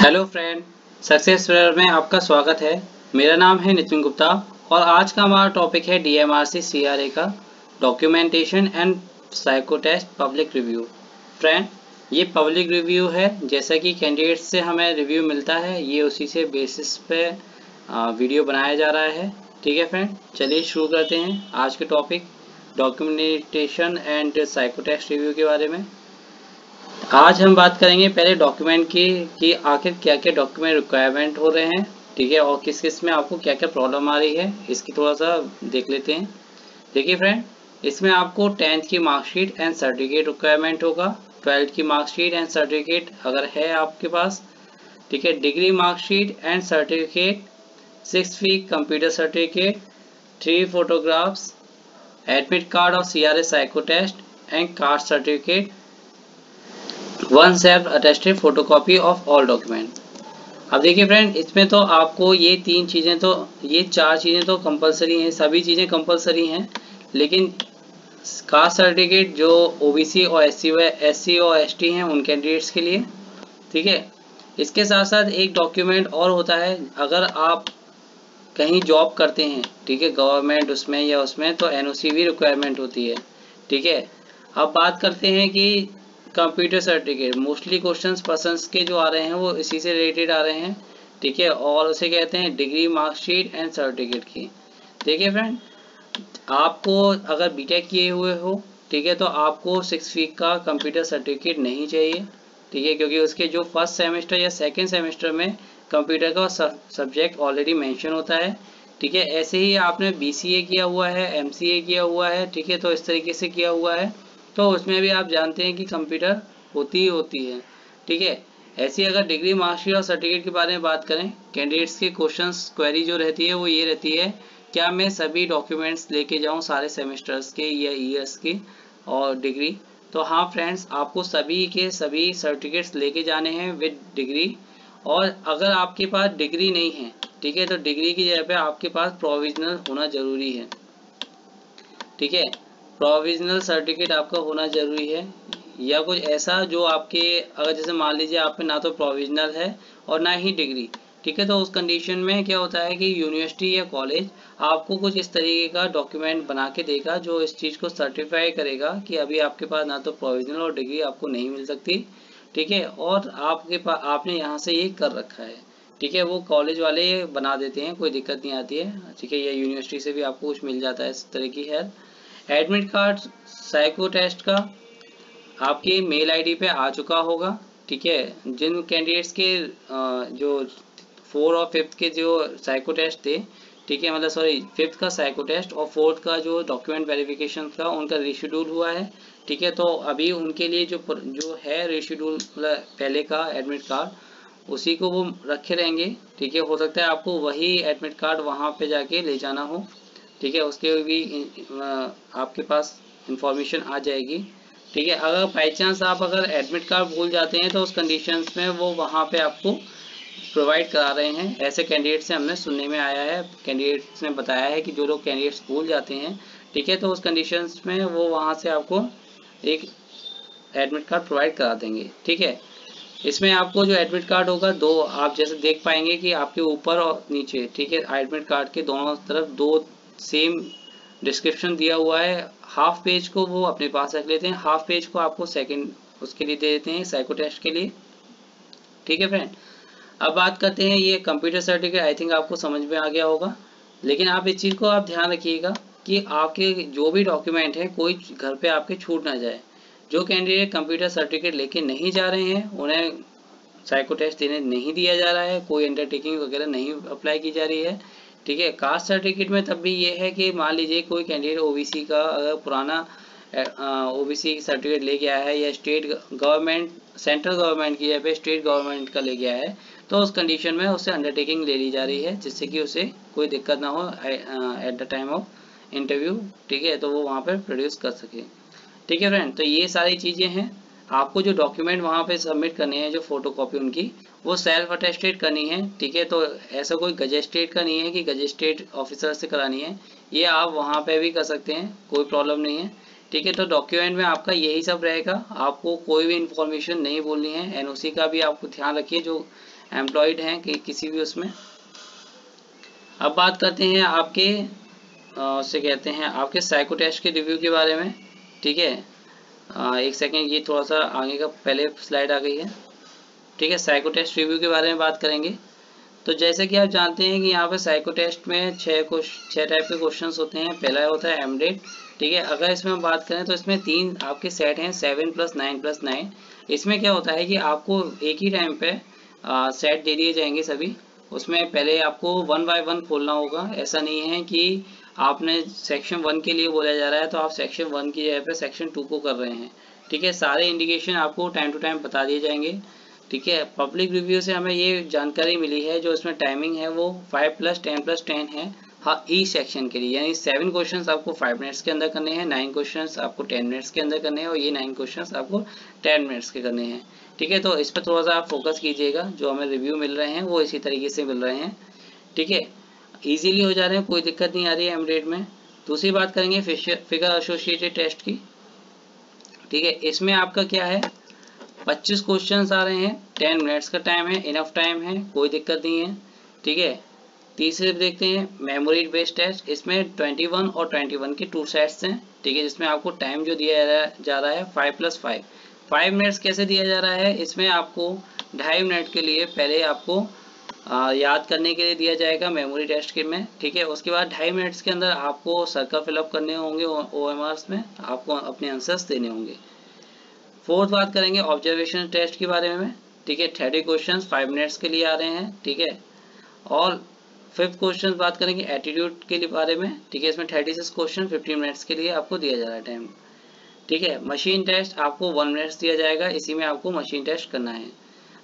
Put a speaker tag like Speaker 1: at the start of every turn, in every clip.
Speaker 1: Hello friend, success fair में आपका स्वागत है। मेरा नाम है नितिन गुप्ता और आज का हमारा टॉपिक है डीएमआरसी सीआरए का documentation and psycho test public review. Friend, ये पब्लिक रिव्यू है, जैसा कि कैंडिडेट से हमें रिव्यू मिलता है, ये उसी से बेसिस पे वीडियो बनाया जा रहा है। ठीक है फ्रेंड, चलिए शुरू करते हैं आज के टॉपिक डॉक्यूमेंटेशन एंड साइकोटेस्ट रिव्यू के बारे में। आज हम बात करेंगे पहले डॉक्यूमेंट की कि आखिर क्या क्या डॉक्यूमेंट रिक्वायरमेंट हो रहे हैं, ठीक है, और किस किस में आपको क्या क्या प्रॉब्लम आ रही है, इसकी थोड़ा सा देख लेते हैं। देखिए फ्रेंड, इसमें आपको 10th की मार्कशीट एंड सर्टिफिकेट रिक्वायरमेंट होगा, 12th की मार्कशीट एंड सर्टिफिकेट अगर है आपके पास, ठीक है, degree marksheet and certificate, 6 week computer certificate, 3 photographs, admit card और CRA psycho test and caste certificate, 1 self attested photocopy of all document. अब देखिए फ्रेंड, इसमें तो आपको ये चार चीज़ें तो कंपलसरी हैं, सभी चीज़ें कंपलसरी हैं, लेकिन कास्ट सर्टिफिकेट जो ओबीसी और एससी और एसटी हैं उन कैंडिडेट्स के लिए, ठीक है। इसके साथ साथ एक डॉक्यूमेंट और होता है, अगर आप कहीं जॉब करते हैं, ठीक है, गवर्नमेंट उसमें या उसमें, तो एनओसी भी रिक्वायरमेंट होती है, ठीक है। अब बात करते हैं कि कंप्यूटर सर्टिफिकेट, मोस्टली क्वेश्चंस पसंद के जो आ रहे हैं वो इसी से रिलेटेड आ रहे हैं, ठीक है, और उसे कहते हैं डिग्री मार्कशीट एंड सर्टिफिकेट की। देखिए फ्रेंड, आपको अगर बीटेक किए हुए हो, ठीक है, तो आपको 6 वीक का कंप्यूटर सर्टिफिकेट नहीं चाहिए, ठीक है, क्योंकि उसके जो फर्स्ट सेमेस्टर या सेकेंड सेमेस्टर में कंप्यूटर का सब्जेक्ट ऑलरेडी मेंशन होता है, ठीक है। ऐसे ही आपने बीसीए किया हुआ है, एमसीए किया हुआ है, ठीक है, तो इस तरीके से किया हुआ है, तो उसमें भी आप जानते हैं कि कंप्यूटर होती ही होती है, ठीक है। ऐसी अगर डिग्री मार्कशीट और सर्टिफिकेट के बारे में बात करें, कैंडिडेट्स के क्वेश्चंस क्वेरी जो रहती है वो ये रहती है, क्या मैं सभी डॉक्यूमेंट्स लेके जाऊं सारे सेमेस्टर्स के या ईयर्स की और डिग्री। तो हाँ फ्रेंड्स, आपको सभी के सभी सर्टिफिकेट्स लेके जाने हैं विद डिग्री, और अगर आपके पास डिग्री नहीं है, ठीक है, तो डिग्री की जगह पे आपके पास प्रोविजनल होना जरूरी है, ठीक है। प्रोविजनल सर्टिफिकेट आपका होना जरूरी है, या कुछ ऐसा जो आपके, अगर जैसे मान लीजिए आप पे ना तो प्रोविजनल है और ना ही डिग्री, ठीक है, तो उस कंडीशन में क्या होता है कि यूनिवर्सिटी या कॉलेज आपको कुछ इस तरीके का डॉक्यूमेंट बना के देगा जो इस चीज़ को सर्टिफाई करेगा कि अभी आपके पास ना तो प्रोविजनल और डिग्री आपको नहीं मिल सकती, ठीक है, और आपके पास आपने यहाँ से ये कर रखा है, ठीक है, वो कॉलेज वाले बना देते हैं, कोई दिक्कत नहीं आती है, ठीक है, या यूनिवर्सिटी से भी आपको कुछ मिल जाता है इस तरह की है। एडमिट कार्ड साइको टेस्ट का आपके मेल आईडी पे आ चुका होगा, ठीक है। जिन कैंडिडेट्स के जो 4 और 5th के जो साइको टेस्ट थे, ठीक है, मतलब सॉरी 5th का साइको टेस्ट और 4th का जो डॉक्यूमेंट वेरिफिकेशन था उनका रिशेड्यूल हुआ है, ठीक है, तो अभी उनके लिए जो है रिशेड्यूल, मतलब पहले का एडमिट कार्ड उसी को वो रखे रहेंगे, ठीक है। हो सकता है आपको वही एडमिट कार्ड वहाँ पे जाके ले जाना हो, ठीक है, उसके भी आपके पास इंफॉर्मेशन आ जाएगी, ठीक है। अगर बाई चांस आप अगर एडमिट कार्ड भूल जाते हैं तो उस कंडीशंस में वो वहाँ पे आपको प्रोवाइड करा रहे हैं, ऐसे कैंडिडेट से हमने सुनने में आया है, कैंडिडेट्स ने बताया है कि जो लोग कैंडिडेट्स भूल जाते हैं, ठीक है, तो उस कंडीशंस में वो वहाँ से आपको एक एडमिट कार्ड प्रोवाइड करा देंगे, ठीक है। इसमें आपको जो एडमिट कार्ड होगा, दो आप जैसे देख पाएंगे कि आपके ऊपर और नीचे, ठीक है, एडमिट कार्ड के दोनों तरफ दो सेम डिस्क्रिप्शन दिया हुआ है। हाफ पेज को वो अपने पास रख लेते हैं, हाफ पेज को आपको सेकंड उसके लिए दे देते हैं, साइको टेस्ट के लिए, ठीक है फ्रेंड। अब बात करते हैं ये कंप्यूटर सर्टिफिकेट, आई थिंक आपको समझ में आ गया होगा, लेकिन आप इस चीज़ को आप ध्यान रखिएगा कि आपके जो भी डॉक्यूमेंट है कोई घर पे आपके छूट ना जाए। जो कैंडिडेट कंप्यूटर सर्टिफिकेट लेके नहीं जा रहे हैं उन्हें साइको टेस्ट देने नहीं दिया जा रहा है, कोई अंडरटेकिंग वगैरह नहीं अप्लाई की जा रही है, ठीक है। कास्ट सर्टिफिकेट में तब भी ये है कि मान लीजिए कोई कैंडिडेट ओबीसी का अगर पुराना ओबीसी सर्टिफिकेट ले गया है या स्टेट गवर्नमेंट सेंट्रल गवर्नमेंट की जगह पे स्टेट गवर्नमेंट का ले गया है, तो उस कंडीशन में उससे अंडरटेकिंग ले ली जा रही है जिससे कि उसे कोई दिक्कत ना हो at the time of interview, ठीक है, तो वो वहाँ पर प्रोड्यूस कर सके, ठीक है फ्रेंड। तो ये सारी चीज़ें हैं, आपको जो डॉक्यूमेंट वहाँ पे सबमिट करने हैं, जो फोटोकॉपी उनकी वो सेल्फ अटेस्टेड करनी है, ठीक है, तो ऐसा कोई गजेस्टेड का नहीं है कि गजेस्टेड ऑफिसर से करानी है, ये आप वहाँ पे भी कर सकते हैं, कोई प्रॉब्लम नहीं है, ठीक है। तो डॉक्यूमेंट में आपका यही सब रहेगा, आपको कोई भी इंफॉर्मेशन नहीं बोलनी है। एनओसी का भी आपको ध्यान रखिए, जो एम्प्लॉयड हैं कि किसी भी उसमें। अब बात करते हैं आपके से कहते हैं आपके साइको टेस्ट के रिव्यू के बारे में। ठीक है, एक सेकेंड, ये थोड़ा सा आगे का पहले स्लाइड आ गई है। ठीक है, साइको टेस्ट रिव्यू के बारे में बात करेंगे। तो जैसे कि आप जानते हैं कि यहाँ पे साइको टेस्ट में छः टाइप के क्वेश्चंस होते हैं। पहला होता है एमडेट। ठीक है, अगर इसमें हम बात करें तो इसमें 3 आपके सेट हैं, 7+9+9। इसमें क्या होता है कि आपको एक ही टाइम पे सेट दे दिए जाएंगे सभी। उसमें पहले आपको 1 बाय 1 खोलना होगा। ऐसा नहीं है कि आपने सेक्शन 1 के लिए बोला जा रहा है तो आप सेक्शन 1 की जगह पे सेक्शन 2 को कर रहे हैं। ठीक है, सारे इंडिकेशन आपको टाइम टू टाइम बता दिए जाएंगे। ठीक है, पब्लिक रिव्यू से हमें ये जानकारी मिली है, जो इसमें टाइमिंग है वो 5+10+10 है। हाँ, ई सेक्शन के लिए, यानी 7 क्वेश्चंस आपको 5 मिनट्स के अंदर करने हैं, 9 क्वेश्चंस आपको 10 मिनट्स के अंदर करने हैं, और ये 9 क्वेश्चंस आपको 10 मिनट्स के करने हैं। ठीक है, तो इस पर थोड़ा सा आप फोकस कीजिएगा। जो हमें रिव्यू मिल रहे हैं वो इसी तरीके से मिल रहे हैं। ठीक है, ईजिली हो जा रहे हैं, कोई दिक्कत नहीं आ रही है एमडेट में। दूसरी बात करेंगे फिगर एसोसिएटेड टेस्ट की। ठीक है, इसमें आपका क्या है, 25 क्वेश्चंस आ रहे हैं, 10 मिनट्स का टाइम है, इनफ टाइम है, कोई दिक्कत नहीं है। ठीक है, तीसरे देखते हैं मेमोरी बेस्ड टेस्ट। इसमें 21 और 21 के 2 सेट्स हैं। ठीक है, जिसमें आपको टाइम जो दिया जा रहा है 5+5। 5 मिनट्स कैसे दिया जा रहा है, इसमें आपको 2.5 मिनट के लिए पहले आपको याद करने के लिए दिया जाएगा मेमोरी टेस्ट के में। ठीक है, उसके बाद 2.5 मिनट्स के अंदर आपको सर्कल फिलअप करने होंगे, OMRs में आपको अपने आंसर्स देने होंगे। फोर्थ बात करेंगे ऑब्जर्वेशन टेस्ट के बारे में। ठीक है, 30 क्वेश्चन 5 मिनट्स के लिए आ रहे हैं। ठीक है, और फिफ्थ क्वेश्चन बात करेंगे एटीट्यूड के लिए बारे में। ठीक है, इसमें 36 क्वेश्चन 15 मिनट्स के लिए आपको दिया जा रहा है टाइम। ठीक है, मशीन टेस्ट आपको 1 मिनट्स दिया जाएगा, इसी में आपको मशीन टेस्ट करना है।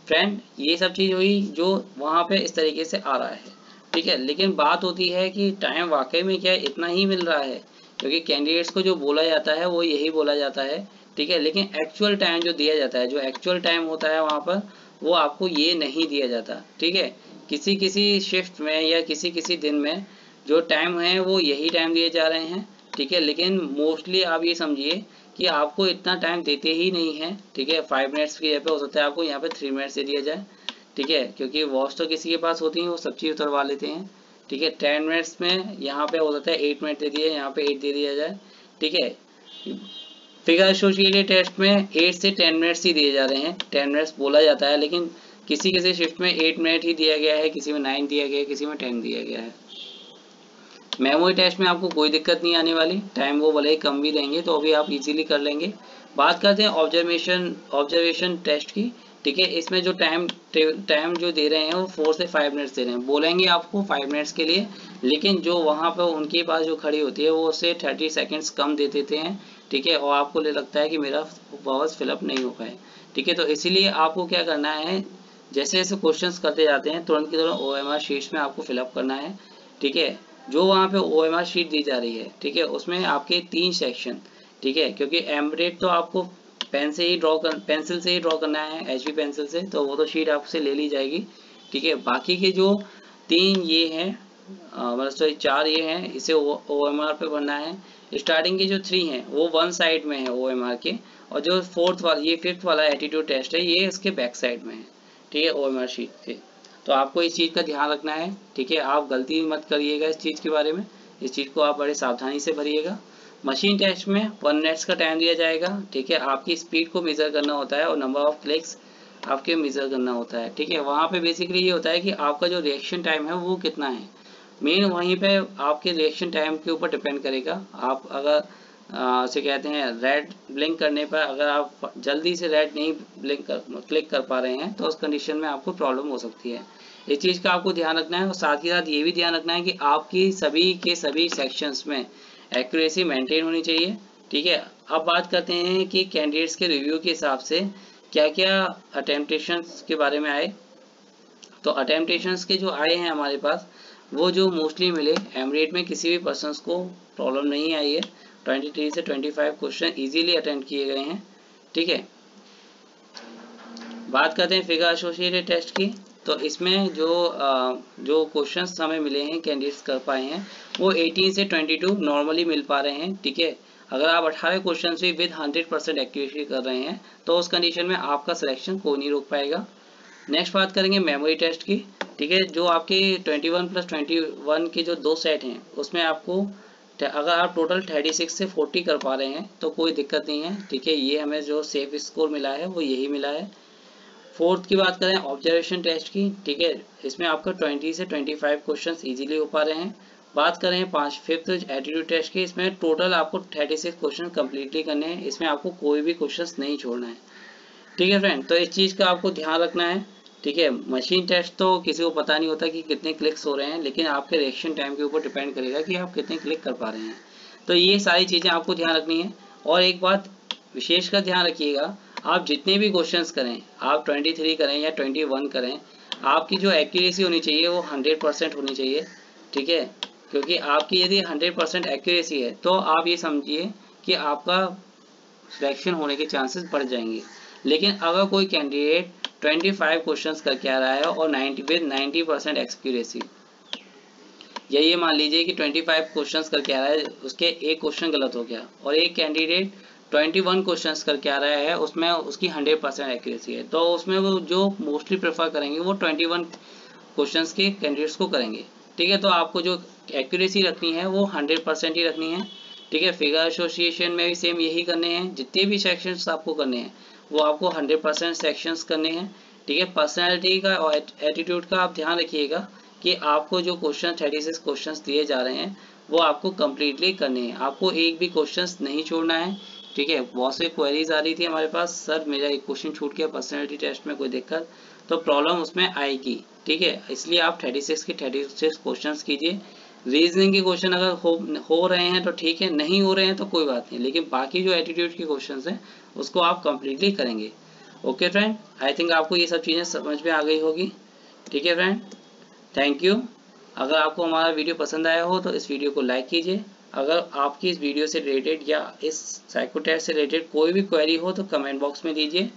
Speaker 1: फ्रेंड, ये सब चीज़ हुई जो वहाँ पे इस तरीके से आ रहा है। ठीक है, लेकिन बात होती है कि टाइम वाकई में क्या इतना ही मिल रहा है, क्योंकि कैंडिडेट्स को जो बोला जाता है वो यही बोला जाता है। ठीक है, लेकिन एक्चुअल टाइम जो दिया जाता है, जो एक्चुअल टाइम होता है वहाँ पर, वो आपको ये नहीं दिया जाता। ठीक है, किसी किसी शिफ्ट में या किसी किसी दिन में जो टाइम है वो यही टाइम दिए जा रहे हैं। ठीक है, लेकिन मोस्टली आप ये समझिए कि आपको इतना टाइम देते ही नहीं है। ठीक है, 5 मिनट्स की जगह पे हो सकता है आपको यहाँ पे 3 मिनट्स दे दिया जाए। ठीक है, क्योंकि वॉच तो किसी के पास होती है, वो सब चीज़ उतरवा लेते हैं। ठीक है, 10 मिनट्स में यहाँ पे हो सकता है 8 मिनट दे दिए, यहाँ पे 8 दे दिया जाए। ठीक है, फिगर एसोसिएटेड टेस्ट में 8 से 10 मिनट्स ही दिए जा रहे हैं, 10 मिनट्स बोला जाता है, लेकिन किसी किसी शिफ्ट में 8 मिनट ही दिया गया है, किसी में 9 दिया गया है, किसी में 10 दिया गया है। मेमोरी टेस्ट में आपको कोई दिक्कत नहीं आने वाली, टाइम वो भले ही कम भी देंगे तो अभी आप इजीली कर लेंगे। बात करते हैं ऑब्जर्वेशन टेस्ट की। ठीक है, इसमें जो टाइम जो दे रहे हैं वो 4 से 5 मिनट्स दे रहे हैं, बोलेंगे आपको 5 मिनट्स के लिए, लेकिन जो वहाँ पर उनके पास जो खड़ी होती है वो उससे 30 सेकेंड्स कम दे देते हैं। ठीक है, और आपको लगता है कि मेरा बॉक्स फिलअप नहीं हो पाए। ठीक है, तो इसीलिए आपको क्या करना है, जैसे जैसे क्वेश्चंस करते जाते हैं तुरंत की तुरंत OMR शीट्स में आपको फिलअप करना है। ठीक है, जो वहाँ पे OMR शीट दी जा रही है, ठीक है, उसमें आपके 3 सेक्शन। ठीक है, क्योंकि एमरेट तो आपको पेंसिल से ही ड्रॉ करना है, HB पेंसिल से, तो वो तो शीट आपसे ले ली जाएगी। ठीक है, बाकी के जो 3 ये हैं, मतलब सॉरी 4 ये हैं, इसे OMR पे भरना है। स्टार्टिंग के जो 3 हैं वो 1 साइड में है OMR के, और जो ये फिफ्थ वाला एटीट्यूड टेस्ट है ये इसके बैक साइड में है। ठीक है, OMR शीट के, तो आपको इस चीज़ का ध्यान रखना है। ठीक है, आप गलती मत करिएगा इस चीज़ के बारे में, इस चीज़ को आप बड़े सावधानी से भरिएगा। मशीन टेस्ट में 1 मिनट्स का टाइम दिया जाएगा। ठीक है, आपकी स्पीड को मेज़र करना होता है और नंबर ऑफ क्लिक्स आपके मेज़र करना होता है। ठीक है, वहाँ पे बेसिकली ये होता है कि आपका जो रिएक्शन टाइम है वो कितना है, मेन वहीं पे आपके रिएक्शन टाइम के ऊपर डिपेंड करेगा। आप अगर से कहते हैं रेड ब्लिंक करने पर अगर आप जल्दी से रेड नहीं क्लिक कर पा रहे हैं तो उस कंडीशन में आपको प्रॉब्लम हो सकती है। इस चीज़ का आपको ध्यान रखना है, और साथ ही साथ ये भी ध्यान रखना है कि आपकी सभी के सभी सेक्शंस में एक्यूरेसी मेंटेन होनी चाहिए। ठीक है, अब बात करते हैं कि कैंडिडेट्स के रिव्यू के हिसाब से क्या क्या अटेम्पटेशंस के बारे में आए। तो अटेम्पटेशंस के जो आए हैं हमारे पास, वो जो मोस्टली मिले, एमरेट में किसी भी पर्सन को प्रॉब्लम नहीं आई है। 23 से 25 क्वेश्चन इजीली अटेंड किए गए हैं। ठीक है, बात करते हैं फिगर एसोसिएटेड टेस्ट की। तो इसमें जो क्वेश्चंस हमें मिले हैं, कैंडिडेट्स कर पाए हैं, वो 18 से 22 नॉर्मली मिल पा रहे हैं। ठीक है, अगर आप 18 क्वेश्चन भी विद 100% एक्यूरेसी कर रहे हैं तो उस कंडीशन में आपका सिलेक्शन कोई नहीं रोक पाएगा। नेक्स्ट बात करेंगे मेमोरी टेस्ट की। ठीक है, जो आपके 21+21 के जो 2 सेट हैं उसमें आपको अगर आप टोटल 36 से 40 कर पा रहे हैं तो कोई दिक्कत नहीं है। ठीक है, ये हमें जो सेफ स्कोर मिला है वो यही मिला है। फोर्थ की बात करें ऑब्जर्वेशन टेस्ट की। ठीक है, इसमें आपका 20 से 25 क्वेश्चन इजीली हो पा रहे हैं। बात करें फिफ्थ एटीट्यूड टेस्ट की, इसमें टोटल आपको 36 क्वेश्चन कंप्लीटली करने हैं, इसमें आपको कोई भी क्वेश्चन नहीं छोड़ना है। ठीक है फ्रेंड, तो इस चीज़ का आपको ध्यान रखना है। ठीक है, मशीन टेस्ट तो किसी को पता नहीं होता कि कितने क्लिक्स हो रहे हैं, लेकिन आपके रिएक्शन टाइम के ऊपर डिपेंड करेगा कि आप कितने क्लिक कर पा रहे हैं। तो ये सारी चीज़ें आपको ध्यान रखनी है। और एक बात विशेष का ध्यान रखिएगा, आप जितने भी क्वेश्चंस करें, आप 23 करें या 21 करें, आपकी जो एक्यूरेसी होनी चाहिए वो 100% होनी चाहिए। ठीक है, क्योंकि आपकी यदि 100% एक्यूरेसी है तो आप ये समझिए कि आपका सिलेक्शन होने के चांसेस बढ़ जाएंगे। लेकिन अगर कोई कैंडिडेट 25 क्वेश्चंस करके आ रहा है और 90% एक्यूरेसी, या ये मान लीजिए कि 25 क्वेश्चंस करके आ रहा है, उसके एक क्वेश्चन गलत हो गया, और एक कैंडिडेट 21 क्वेश्चंस करके आ रहा है, उसमें उसकी 100% एक्यूरेसी है, तो उसमें वो जो मोस्टली प्रेफर करेंगे वो 21 क्वेश्चंस के कैंडिडेट्स को करेंगे। ठीक है, तो आपको जो एक्यूरेसी रखनी है वो 100% ही रखनी है। ठीक है, फिगर एसोसिएशन में भी सेम यही करने हैं, जितने भी सेक्शंस आपको करने हैं वो आपको 100% सेक्शंस करने हैं। ठीक है, पर्सनैलिटी का और एटीट्यूड का आप ध्यान रखिएगा कि आपको जो क्वेश्चन 36 क्वेश्चंस दिए जा रहे हैं वो आपको कंप्लीटली करने हैं, आपको एक भी क्वेश्चंस नहीं छोड़ना है। ठीक है, बहुत से क्वेरीज आ रही थी हमारे पास, सर मेरा एक क्वेश्चन छूट गया पर्सनैलिटी टेस्ट में, कोई दिक्कत, तो प्रॉब्लम उसमें आएगी। ठीक है, इसलिए आप 36 के 36 क्वेश्चंस कीजिए। रीजनिंग के क्वेश्चन अगर हो रहे हैं तो ठीक है, नहीं हो रहे हैं तो कोई बात नहीं, लेकिन बाकी जो एटीट्यूड के क्वेश्चंस हैं उसको आप कंप्लीटली करेंगे। ओके फ्रेंड, आई थिंक आपको ये सब चीज़ें समझ में आ गई होगी। ठीक है फ्रेंड, थैंक यू। अगर आपको हमारा वीडियो पसंद आया हो तो इस वीडियो को लाइक कीजिए। अगर आपकी इस वीडियो से रिलेटेड या इस साइको टेस्ट से रिलेटेड कोई भी क्वेरी हो तो कमेंट बॉक्स में दीजिए।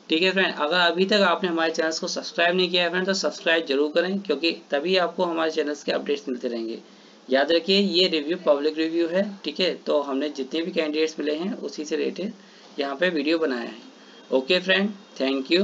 Speaker 1: ठीक है फ्रेंड, अगर अभी तक आपने हमारे चैनल को सब्सक्राइब नहीं किया है फ्रेंड तो सब्सक्राइब जरूर करें, क्योंकि तभी आपको हमारे चैनल्स के अपडेट्स मिलते रहेंगे। याद रखिए ये रिव्यू पब्लिक रिव्यू है। ठीक है, तो हमने जितने भी कैंडिडेट्स मिले हैं उसी से रिलेटेड यहाँ पे वीडियो बनाया है। Okay friend, thank you.